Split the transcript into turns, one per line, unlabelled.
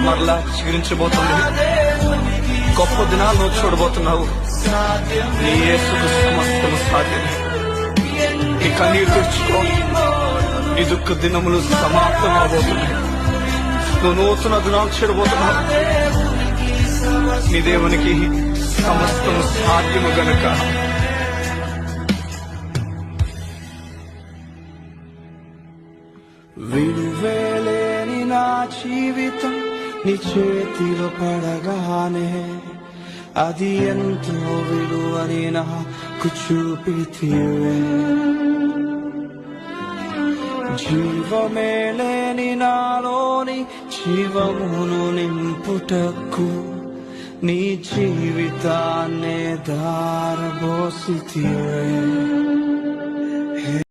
మరలా చిగురించబోతుంది. గొప్ప దినాలు నువ్వు చూడబోతున్నావు. నీ యేసుకు సమస్తము సాధ్యమే. నీ కన్నీరు తెచ్చుకో. నీ దుఃఖ దినములు సమాప్తం అవబోతున్నాయి. నువ్వు నూతన దినాలు చూడబోతున్నావు. నీ దేవునికి సమస్తము సాధ్యము గనుక
విలువేలేని నా జీవితం నీ చేతిలో పడగానే అది ఎంతో విలువని నాకు చూపితివే. జీవమే లేని నాలోని జీవమును నింపుటకు నీ జీవితాన్నే దారబోసితివే.